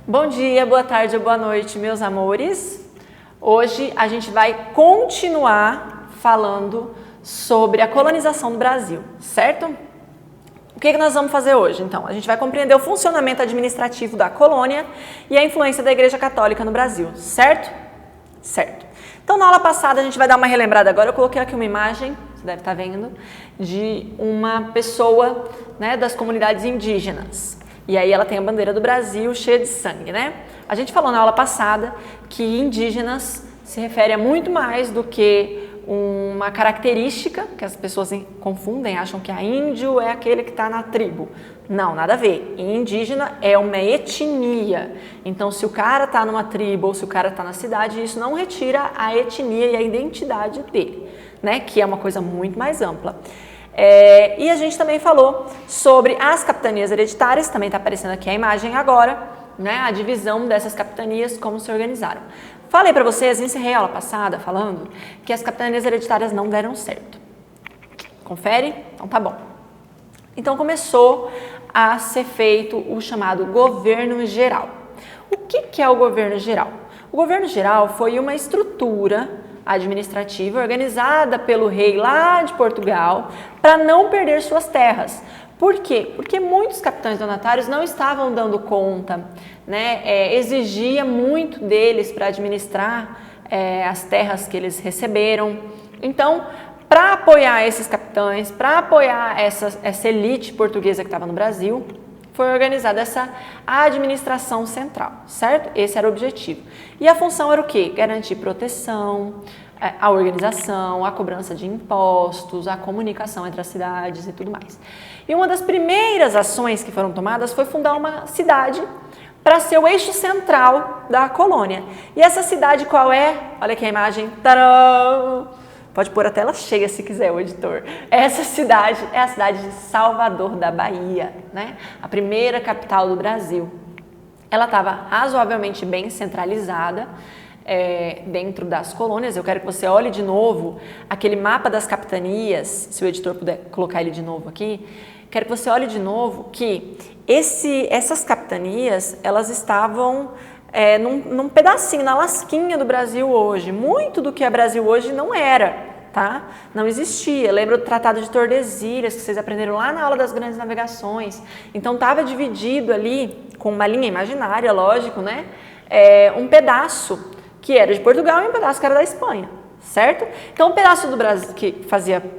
Bom dia, boa tarde ou boa noite, meus amores. Hoje a gente vai continuar falando sobre a colonização do Brasil, certo? O que nós vamos fazer hoje, então? A gente vai compreender o funcionamento administrativo da colônia e a influência da Igreja Católica no Brasil, certo? Certo. Então, na aula passada, a gente vai dar uma relembrada agora. Eu coloquei aqui uma imagem, você deve estar vendo, de uma pessoa, né, das comunidades indígenas. E aí ela tem a bandeira do Brasil cheia de sangue, né? A gente falou na aula passada que indígenas se refere a muito mais do que uma característica, que as pessoas confundem, acham que a índio é aquele que está na tribo. Não, nada a ver. Indígena é uma etnia. Então, se o cara está numa tribo ou se o cara está na cidade, isso não retira a etnia e a identidade dele, né? Que é uma coisa muito mais ampla. E a gente também falou sobre as capitanias hereditárias, também está aparecendo aqui a imagem agora, né? A divisão dessas capitanias, como se organizaram. Falei para vocês, encerrei a aula passada falando que as capitanias hereditárias não deram certo. Confere? Então tá bom. Então começou a ser feito o chamado governo geral. O que é o governo geral? O governo geral foi uma estrutura administrativa organizada pelo rei lá de Portugal para não perder suas terras. Por quê? Porque muitos capitães donatários não estavam dando conta, né? Exigia muito deles para administrar as terras que eles receberam. Então, para apoiar esses capitães, para apoiar essa elite portuguesa que estava no Brasil, foi organizada essa administração central, certo? Esse era o objetivo. E a função era o quê? Garantir proteção, a organização, a cobrança de impostos, a comunicação entre as cidades e tudo mais. E uma das primeiras ações que foram tomadas foi fundar uma cidade para ser o eixo central da colônia. E essa cidade qual é? Olha aqui a imagem. Tcharam! Pode pôr a tela cheia se quiser, o editor. Essa cidade é a cidade de Salvador da Bahia, né? A primeira capital do Brasil. Ela estava razoavelmente bem centralizada dentro das colônias. Eu quero que você olhe de novo aquele mapa das capitanias, se o editor puder colocar ele de novo aqui. Quero que você olhe de novo que essas capitanias, elas estavam num pedacinho, na lasquinha do Brasil hoje. Muito do que é Brasil hoje não era, tá? Não existia. Lembra do Tratado de Tordesilhas, que vocês aprenderam lá na aula das grandes navegações. Então, estava dividido ali, com uma linha imaginária, lógico, né? Um pedaço que era de Portugal e um pedaço que era da Espanha, certo? Então, um pedaço do Brasil, que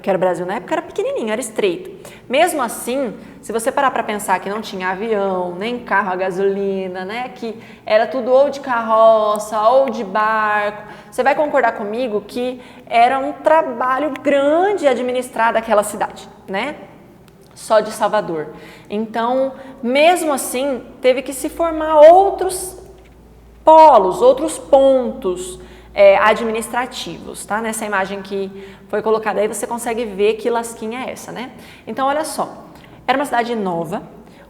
era o Brasil na época, era pequenininho, era estreito. Mesmo assim, se você parar para pensar que não tinha avião, nem carro a gasolina, né, que era tudo ou de carroça ou de barco, você vai concordar comigo que era um trabalho grande administrar daquela cidade, né? Só de Salvador. Então, mesmo assim, teve que se formar outros polos, outros pontos administrativos, tá? Nessa imagem que foi colocada aí, você consegue ver que lasquinha é essa, né? Então, olha só, era uma cidade nova,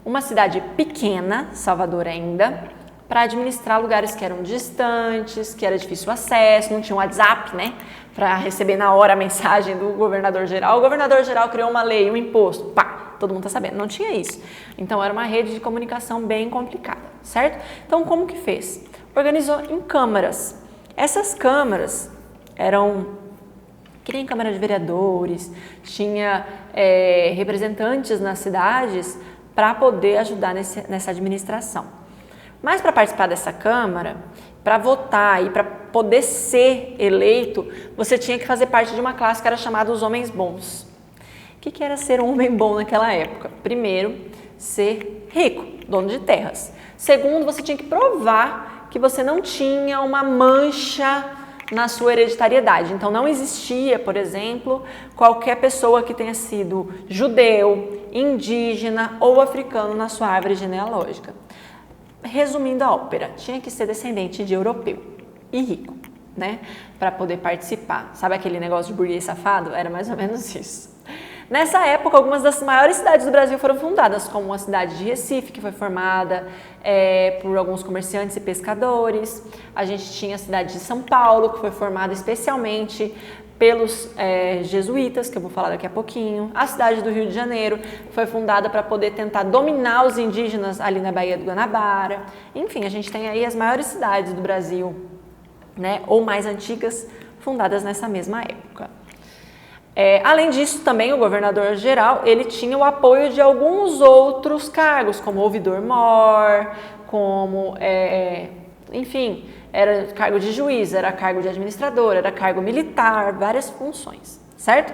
uma cidade pequena, Salvador ainda, para administrar lugares que eram distantes, que era difícil acesso, não tinha um WhatsApp, né? Para receber na hora a mensagem do governador geral. O governador geral criou uma lei, um imposto, pá, todo mundo tá sabendo, não tinha isso. Então, era uma rede de comunicação bem complicada, certo? Então, como que fez? Organizou em câmaras. Essas câmaras eram, que nem Câmara de Vereadores, tinha representantes nas cidades para poder ajudar nessa administração. Mas para participar dessa Câmara, para votar e para poder ser eleito, você tinha que fazer parte de uma classe que era chamada os homens bons. O que era ser um homem bom naquela época? Primeiro, ser rico, dono de terras. Segundo, você tinha que provar que você não tinha uma mancha na sua hereditariedade. Então, não existia, por exemplo, qualquer pessoa que tenha sido judeu, indígena ou africano na sua árvore genealógica. Resumindo a ópera, tinha que ser descendente de europeu e rico, né? Para poder participar. Sabe aquele negócio de burguês safado? Era mais ou menos isso. Nessa época, algumas das maiores cidades do Brasil foram fundadas, como a cidade de Recife, que foi formada por alguns comerciantes e pescadores. A gente tinha a cidade de São Paulo, que foi formada especialmente pelos jesuítas, que eu vou falar daqui a pouquinho. A cidade do Rio de Janeiro foi fundada para poder tentar dominar os indígenas ali na Baía do Guanabara. Enfim, a gente tem aí as maiores cidades do Brasil, né, ou mais antigas, fundadas nessa mesma época. Além disso, também o governador-geral, ele tinha o apoio de alguns outros cargos, como ouvidor-mor, como, enfim, era cargo de juiz, era cargo de administrador, era cargo militar, várias funções, certo?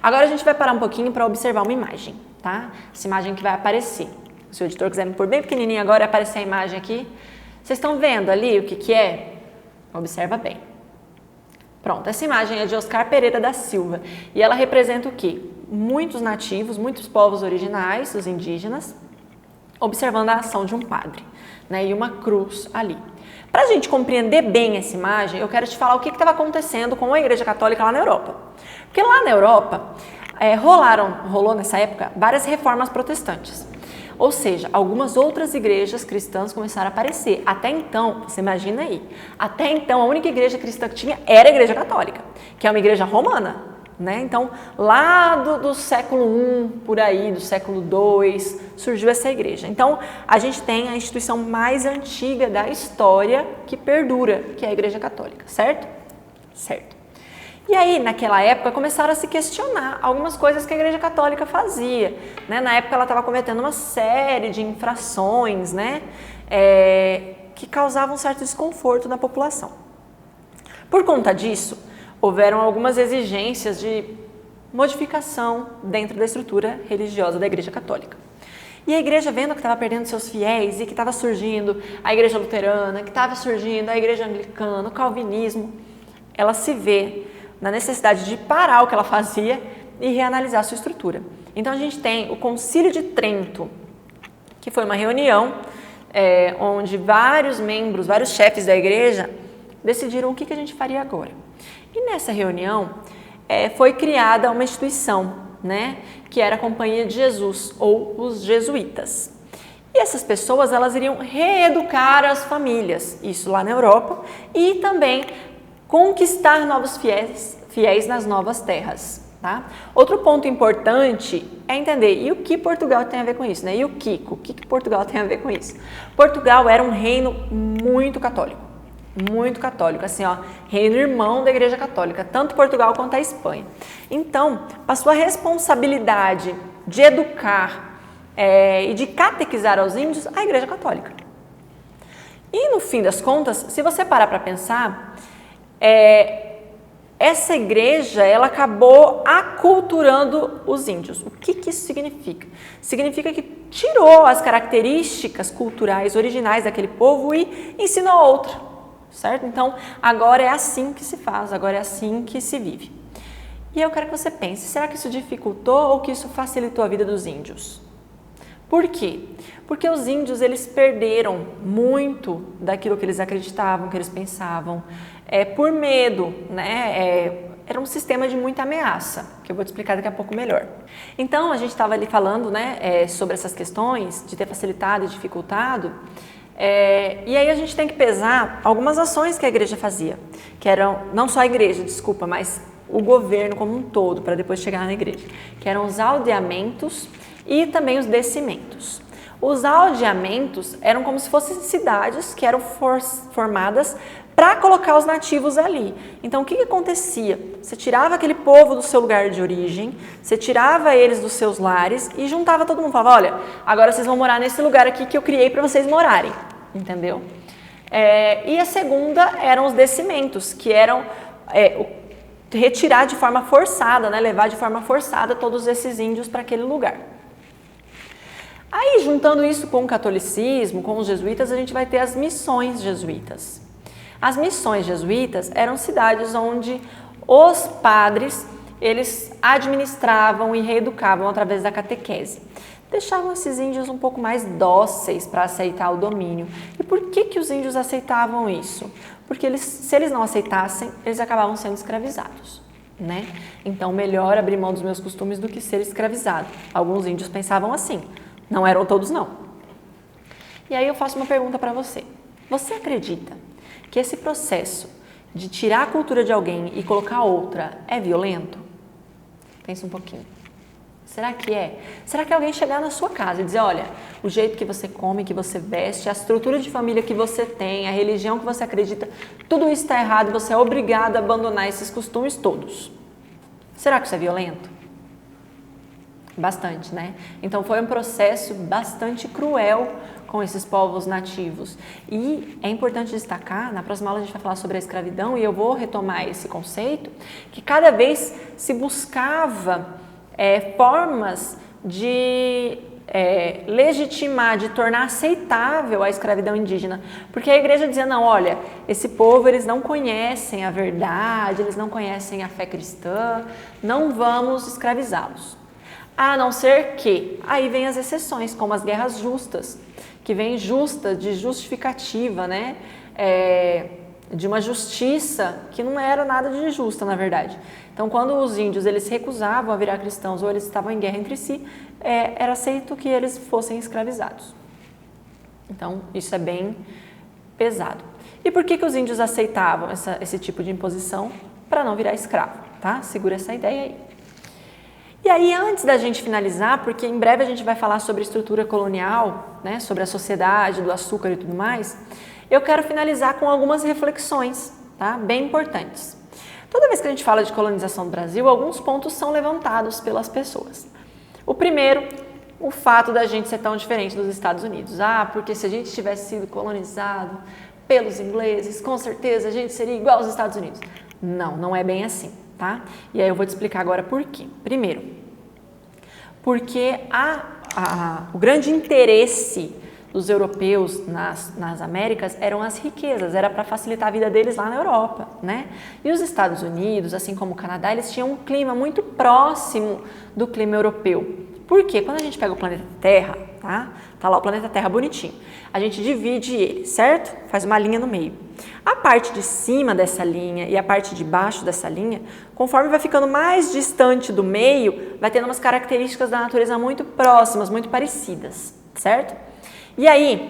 Agora a gente vai parar um pouquinho para observar uma imagem, tá? Essa imagem que vai aparecer. Se o editor quiser me pôr bem pequenininho agora, aparecer a imagem aqui. Vocês estão vendo ali o que é? Observa bem. Pronto, essa imagem é de Oscar Pereira da Silva e ela representa o quê? Muitos nativos, muitos povos originais, os indígenas, observando a ação de um padre, né, e uma cruz ali. Para a gente compreender bem essa imagem, eu quero te falar o que estava acontecendo com a Igreja Católica lá na Europa. Porque lá na Europa, rolou nessa época várias reformas protestantes. Ou seja, algumas outras igrejas cristãs começaram a aparecer. Até então, você imagina aí, até então a única igreja cristã que tinha era a Igreja Católica, que é uma igreja romana. Né? Então, lá do século I, por aí, do século II, surgiu essa igreja. Então, a gente tem a instituição mais antiga da história que perdura, que é a Igreja Católica, certo? Certo. E aí, naquela época, começaram a se questionar algumas coisas que a Igreja Católica fazia. Né? Na época, ela estava cometendo uma série de infrações, né? Que causavam um certo desconforto na população. Por conta disso, houveram algumas exigências de modificação dentro da estrutura religiosa da Igreja Católica. E a igreja, vendo que estava perdendo seus fiéis e que estava surgindo a Igreja Luterana, que estava surgindo a Igreja Anglicana, o Calvinismo, ela se vê na necessidade de parar o que ela fazia e reanalisar a sua estrutura. Então, a gente tem o Concílio de Trento, que foi uma reunião onde vários membros, vários chefes da igreja decidiram o que a gente faria agora. E nessa reunião foi criada uma instituição, né, que era a Companhia de Jesus, ou os jesuítas. E essas pessoas, elas iriam reeducar as famílias, isso lá na Europa, e também conquistar novos fiéis nas novas terras. Tá? Outro ponto importante é entender, e o que Portugal tem a ver com isso? Né? E o que Portugal tem a ver com isso? Portugal era um reino muito católico, assim, ó, reino irmão da Igreja Católica, tanto Portugal quanto a Espanha. Então, passou a responsabilidade de educar e de catequizar aos índios a Igreja Católica. E no fim das contas, se você parar para pensar, essa igreja, ela acabou aculturando os índios. O que isso significa? Significa que tirou as características culturais originais daquele povo e ensinou outra, certo? Então, agora é assim que se faz, agora é assim que se vive. E eu quero que você pense, será que isso dificultou ou que isso facilitou a vida dos índios? Por quê? Porque os índios, eles perderam muito daquilo que eles acreditavam, que eles pensavam, por medo, né? Era um sistema de muita ameaça, que eu vou te explicar daqui a pouco melhor. Então, a gente estava ali falando, né, sobre essas questões de ter facilitado e dificultado, e aí a gente tem que pesar algumas ações que a igreja fazia, que eram, não só a igreja, desculpa, mas o governo como um todo, para depois chegar na igreja, que eram os aldeamentos e também os descimentos. Os aldeamentos eram como se fossem cidades que eram formadas para colocar os nativos ali. Então, o que acontecia? Você tirava aquele povo do seu lugar de origem, você tirava eles dos seus lares e juntava todo mundo. Falava, olha, agora vocês vão morar nesse lugar aqui que eu criei para vocês morarem. Entendeu? E a segunda eram os descimentos, que eram retirar de forma forçada, né, levar de forma forçada todos esses índios para aquele lugar. Aí, juntando isso com o catolicismo, com os jesuítas, a gente vai ter as missões jesuítas. As missões jesuítas eram cidades onde os padres, eles administravam e reeducavam através da catequese. Deixavam esses índios um pouco mais dóceis para aceitar o domínio. E por que os índios aceitavam isso? Porque se eles não aceitassem, eles acabavam sendo escravizados, né? Então, melhor abrir mão dos meus costumes do que ser escravizado. Alguns índios pensavam assim, não eram todos não. E aí eu faço uma pergunta para você. Você acredita que esse processo de tirar a cultura de alguém e colocar outra é violento? Pensa um pouquinho. Será que é? Será que alguém chegar na sua casa e dizer, olha, o jeito que você come, que você veste, a estrutura de família que você tem, a religião que você acredita, tudo isso está errado e você é obrigado a abandonar esses costumes todos? Será que isso é violento? Bastante, né? Então foi um processo bastante cruel com esses povos nativos. E é importante destacar, na próxima aula a gente vai falar sobre a escravidão e eu vou retomar esse conceito, que cada vez se buscava formas de legitimar, de tornar aceitável a escravidão indígena. Porque a igreja dizia, não, olha, esse povo eles não conhecem a verdade, eles não conhecem a fé cristã, não vamos escravizá-los. A não ser que, aí vem as exceções, como as guerras justas, que vem justa, de justificativa, né? De uma justiça que não era nada de justa, na verdade. Então, quando os índios eles recusavam a virar cristãos ou eles estavam em guerra entre si, era aceito que eles fossem escravizados. Então, isso é bem pesado. E por que os índios aceitavam esse tipo de imposição? Para não virar escravo, tá? Segura essa ideia aí. E aí, antes da gente finalizar, porque em breve a gente vai falar sobre estrutura colonial, né, sobre a sociedade, do açúcar e tudo mais, eu quero finalizar com algumas reflexões, tá, bem importantes. Toda vez que a gente fala de colonização do Brasil, alguns pontos são levantados pelas pessoas. O primeiro, o fato da gente ser tão diferente dos Estados Unidos. Porque se a gente tivesse sido colonizado pelos ingleses, com certeza a gente seria igual aos Estados Unidos. Não, não é bem assim. Tá? E aí eu vou te explicar agora por quê. Primeiro, porque o grande interesse dos europeus nas Américas eram as riquezas, era para facilitar a vida deles lá na Europa, né? E os Estados Unidos, assim como o Canadá, eles tinham um clima muito próximo do clima europeu. Por quê? Quando a gente pega o planeta Terra, tá lá o planeta Terra bonitinho, a gente divide ele, certo? Faz uma linha no meio. A parte de cima dessa linha e a parte de baixo dessa linha, conforme vai ficando mais distante do meio, vai tendo umas características da natureza muito próximas, muito parecidas, certo? E aí,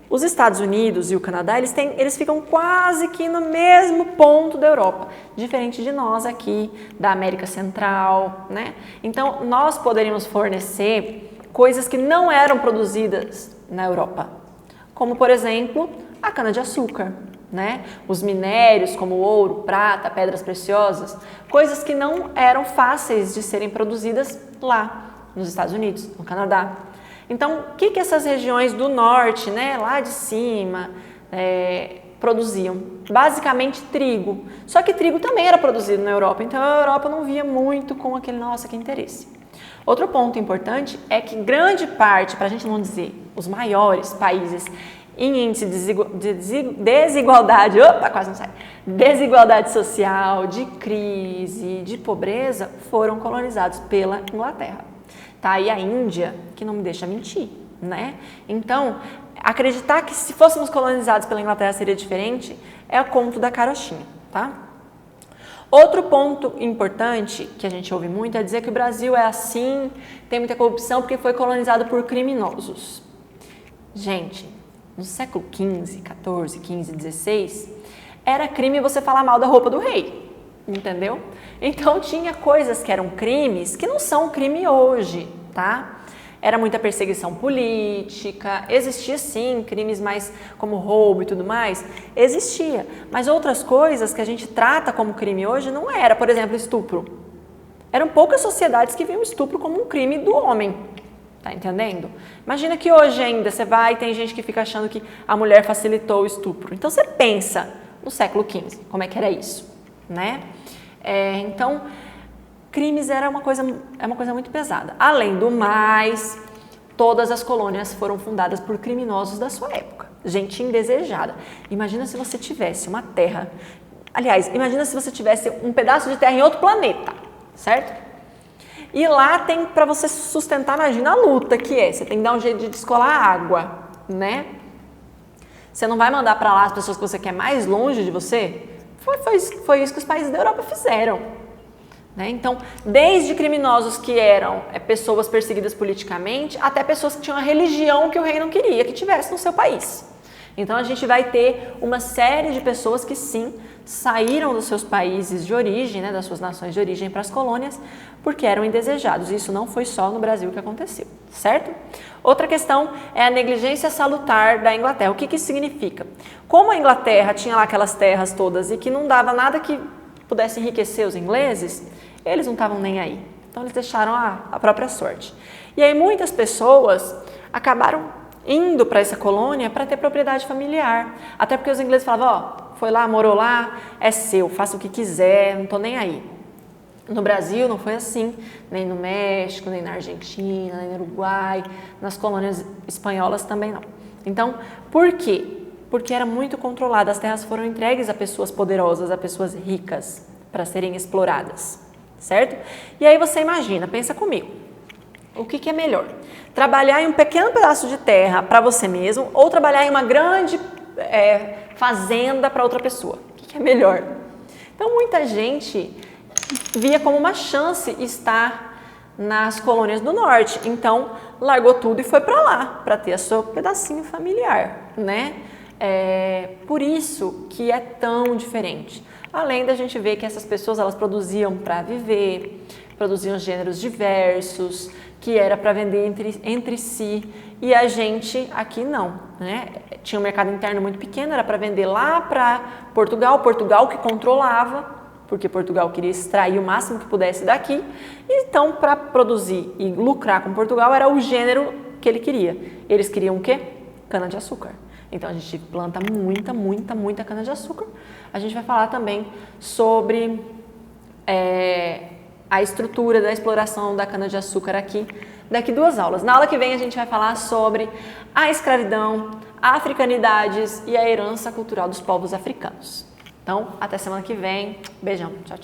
os Estados Unidos e o Canadá, eles ficam quase que no mesmo ponto da Europa, diferente de nós aqui, da América Central, né? Então, nós poderíamos fornecer coisas que não eram produzidas na Europa, como, por exemplo, a cana-de-açúcar, né? Os minérios como ouro, prata, pedras preciosas, coisas que não eram fáceis de serem produzidas lá nos Estados Unidos, no Canadá. Então, o que essas regiões do norte, né, lá de cima, produziam? Basicamente trigo. Só que trigo também era produzido na Europa, então a Europa não via muito com aquele, nossa, que interesse. Outro ponto importante é que grande parte, para a gente não dizer os maiores países em índice de desigualdade, quase não sai, desigualdade social, de crise, de pobreza, foram colonizados pela Inglaterra. Tá? E a Índia, que não me deixa mentir, né? Então, acreditar que se fôssemos colonizados pela Inglaterra seria diferente é o conto da carochinha, tá? Outro ponto importante que a gente ouve muito é dizer que o Brasil é assim, tem muita corrupção porque foi colonizado por criminosos. Gente, no século XV, XIV, XV, XVI, era crime você falar mal da roupa do rei, entendeu? Então tinha coisas que eram crimes que não são crime hoje, tá? Era muita perseguição política, existia sim crimes mais como roubo e tudo mais, existia. Mas outras coisas que a gente trata como crime hoje não era, por exemplo, estupro. Eram poucas sociedades que viam estupro como um crime do homem, tá entendendo? Imagina que hoje ainda você vai e tem gente que fica achando que a mulher facilitou o estupro. Então você pensa no século XV, como é que era isso, né? Então, crimes é uma coisa muito pesada. Além do mais, todas as colônias foram fundadas por criminosos da sua época. Gente indesejada. Imagina se você tivesse uma terra... Aliás, imagina se você tivesse um pedaço de terra em outro planeta, certo? E lá tem, para você sustentar, imagina a luta que é. Você tem que dar um jeito de descolar água, né? Você não vai mandar para lá as pessoas que você quer mais longe de você? Foi isso que os países da Europa fizeram. Né? Então, desde criminosos que eram pessoas perseguidas politicamente, até pessoas que tinham a religião que o rei não queria que tivesse no seu país. Então a gente vai ter uma série de pessoas que sim, saíram dos seus países de origem, né, das suas nações de origem para as colônias, porque eram indesejados. Isso não foi só no Brasil que aconteceu, certo? Outra questão é a negligência salutar da Inglaterra. O que isso significa? Como a Inglaterra tinha lá aquelas terras todas e que não dava nada que pudesse enriquecer os ingleses, eles não estavam nem aí. Então eles deixaram a própria sorte. E aí muitas pessoas acabaram indo para essa colônia para ter propriedade familiar. Até porque os ingleses falavam, ó, foi lá, morou lá, é seu, faça o que quiser, não tô nem aí. No Brasil não foi assim, nem no México, nem na Argentina, nem no Uruguai, nas colônias espanholas também não. Então, por quê? Porque era muito controlado, as terras foram entregues a pessoas poderosas, a pessoas ricas, para serem exploradas, certo? E aí você imagina, pensa comigo, o que é melhor? Trabalhar em um pequeno pedaço de terra para você mesmo ou trabalhar em uma grande fazenda para outra pessoa? O que é melhor? Então, muita gente via como uma chance estar nas colônias do norte, então largou tudo e foi para lá, para ter seu pedacinho familiar, né? Por isso que é tão diferente. Além da gente ver que essas pessoas elas produziam para viver, produziam gêneros diversos, que era para vender entre si, e a gente aqui não, né? Tinha um mercado interno muito pequeno, era para vender lá para Portugal que controlava, porque Portugal queria extrair o máximo que pudesse daqui, então para produzir e lucrar com Portugal era o gênero que ele queria. Eles queriam o quê? Cana-de-açúcar. Então a gente planta muita cana-de-açúcar. A gente vai falar também sobre a estrutura da exploração da cana-de-açúcar aqui, daqui 2 aulas. Na aula que vem a gente vai falar sobre a escravidão, africanidades e a herança cultural dos povos africanos. Então, até semana que vem. Beijão. Tchau, tchau.